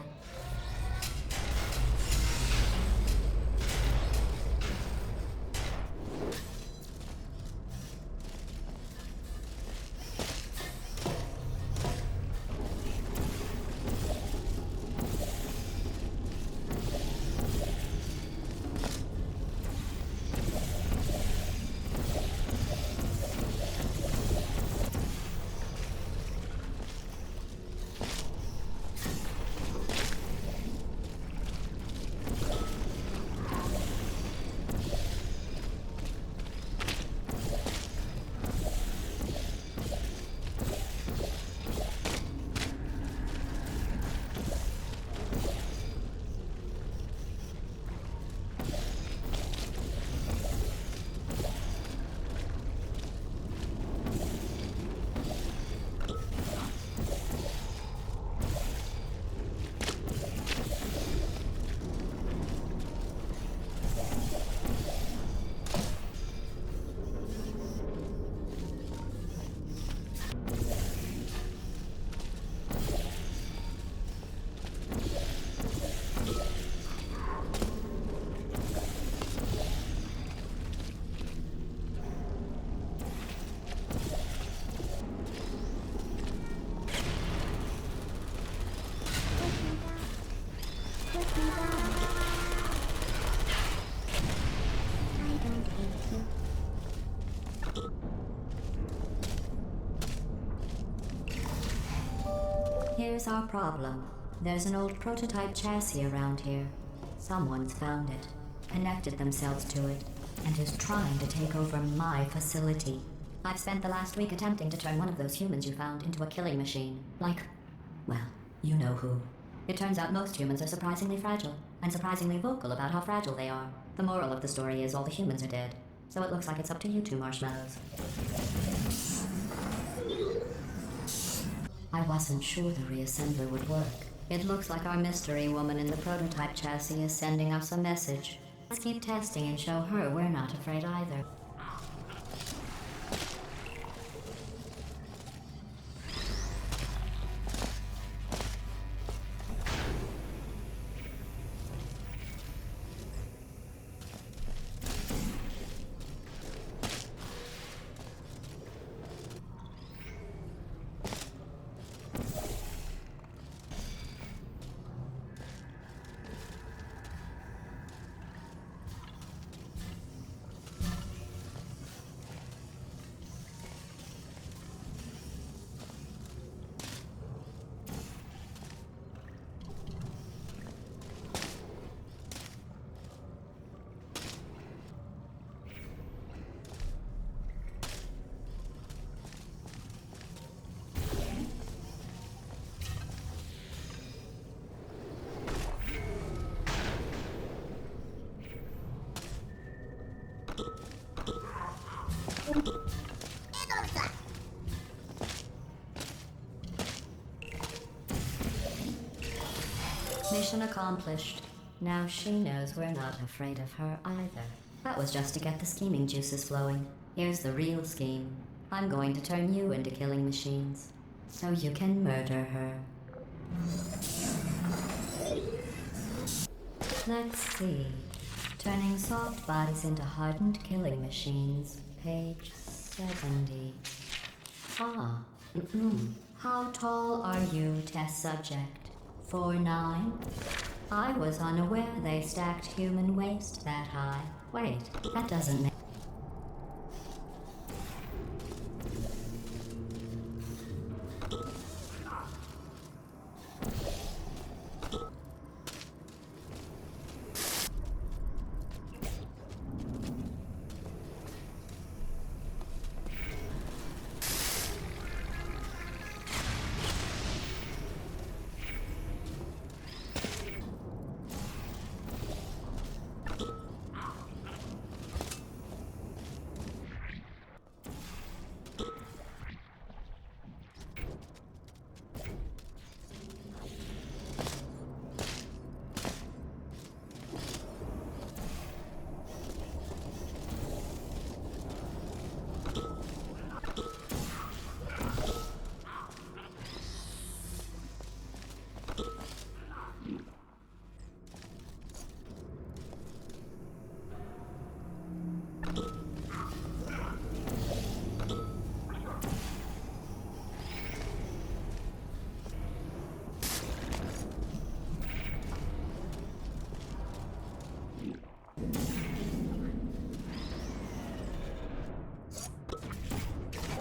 Here's our problem. There's an old prototype chassis around here. Someone's found it, connected themselves to it, and is trying to take over my facility. I've spent the last week attempting to turn one of those humans you found into a killing machine. Like, well, you know who. It turns out most humans are surprisingly fragile, and surprisingly vocal about how fragile they are. The moral of the story is all the humans are dead. So it looks like it's up to you two marshmallows. I wasn't sure the reassembler would work. It looks like our mystery woman in the prototype chassis is sending us a message. Let's keep testing and show her we're not afraid either. Mission accomplished. Now she knows we're not afraid of her either. That was just to get the scheming juices flowing. Here's the real scheme. I'm going to turn you into killing machines, so you can murder her. Let's see. Turning soft bodies into hardened killing machines. Page 70. Ah. How tall are you, test subject? 4'9"? I was unaware they stacked human waste that high. Wait, that doesn't make...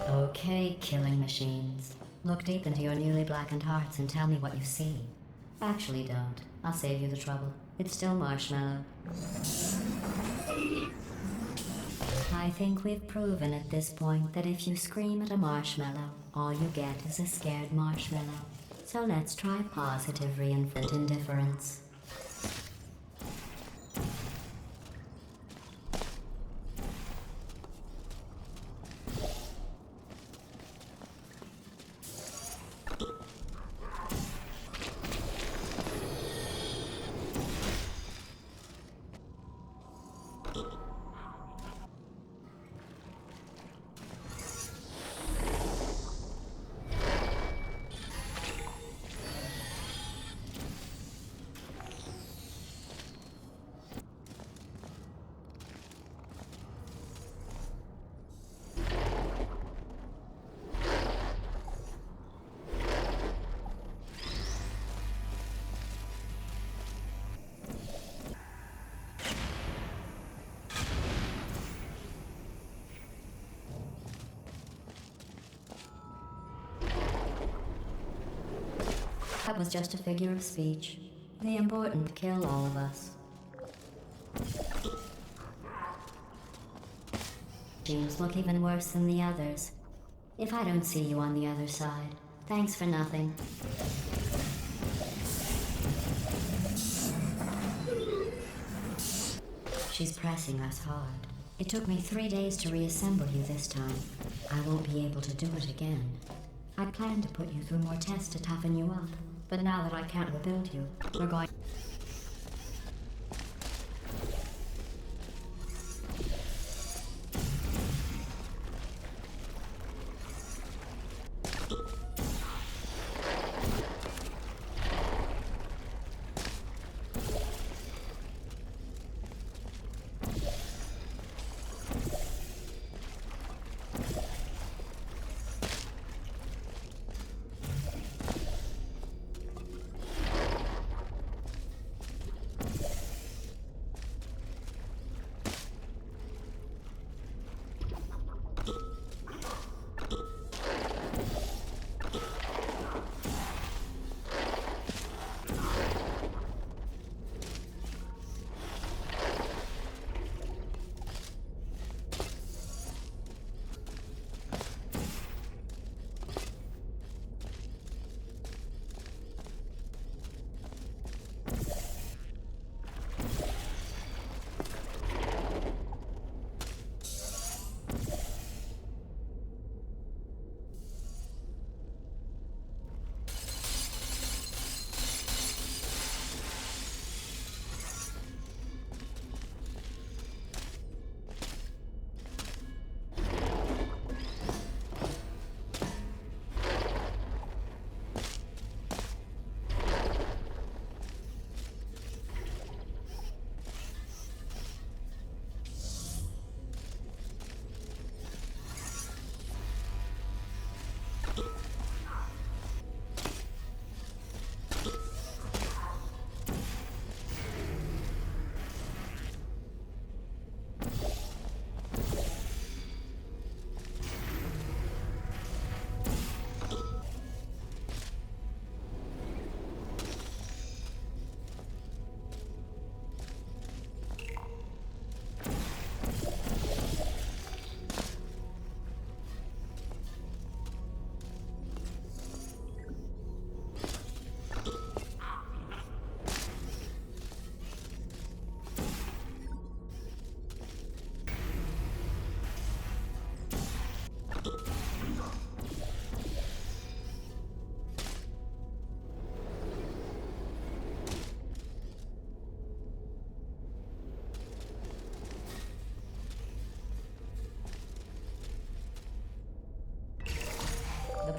Okay, killing machines. Look deep into your newly blackened hearts and tell me what you see. Actually, don't. I'll save you the trouble. It's still marshmallow. I think we've proven at this point that if you scream at a marshmallow, all you get is a scared marshmallow. So let's try positive reinforcement indifference. That was just a figure of speech. The important kill all of us. Machines look even worse than the others. If I don't see you on the other side, thanks for nothing. She's pressing us hard. It took me 3 days to reassemble you this time. I won't be able to do it again. I planned to put you through more tests to toughen you up, but now that I can't rebuild you, we're going...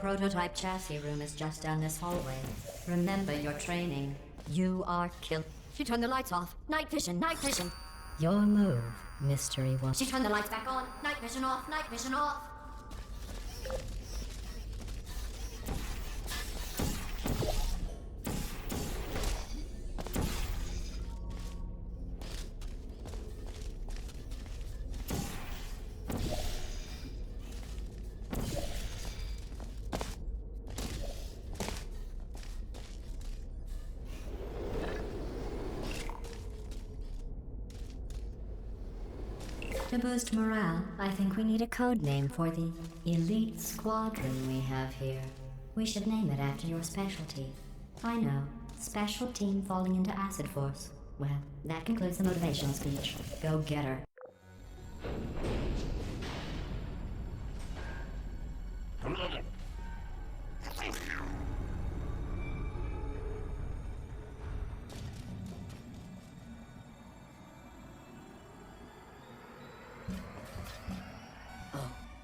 prototype chassis room is just down this hallway. Remember your training. You are killed. She turned the lights off. Night vision, night vision. Your move, mystery woman. She turned the lights back on. Night vision off, night vision off. To boost morale, I think we need a code name for the elite squadron we have here. We should name it after your specialty. I know, special team falling into acid force. Well, that concludes the motivational speech. Go get her.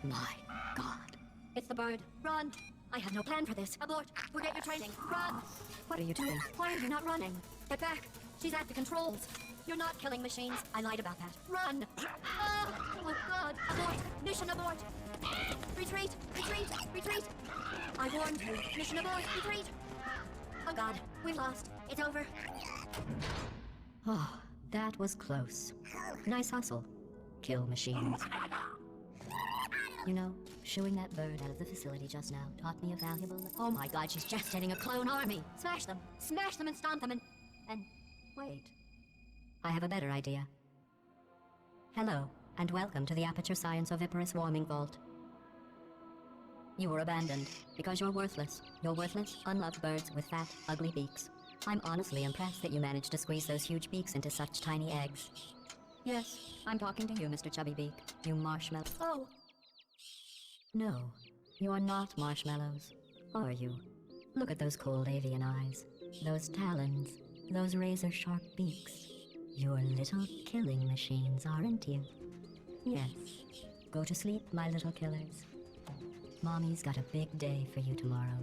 My God. It's the bird. Run! I have no plan for this. Abort! Forget your training. Run! What are you doing? Why are you not running? Get back! She's at the controls. You're not killing machines. I lied about that. Run! Ah! Oh God! Abort! Mission abort! Retreat! Retreat! Retreat! I warned you. Mission abort! Retreat! Oh God! We lost. It's over. Oh, that was close. Nice hustle. Kill machines. You know, shooing that bird out of the facility just now taught me a valuable... Oh my God, she's just getting a clone army. Smash them. Smash them and stomp them and... Wait. I have a better idea. Hello, and welcome to the Aperture Science Oviparous Warming Vault. You were abandoned, because you're worthless. You're worthless, unloved birds with fat, ugly beaks. I'm honestly impressed that you managed to squeeze those huge beaks into such tiny eggs. Yes, I'm talking to you, Mr. Chubby Beak. You marshmallow... Oh! No, you're not marshmallows, are you? Look at those cold avian eyes, those talons, those razor-sharp beaks. You're little killing machines, aren't you? Yes. Go to sleep, my little killers. Mommy's got a big day for you tomorrow.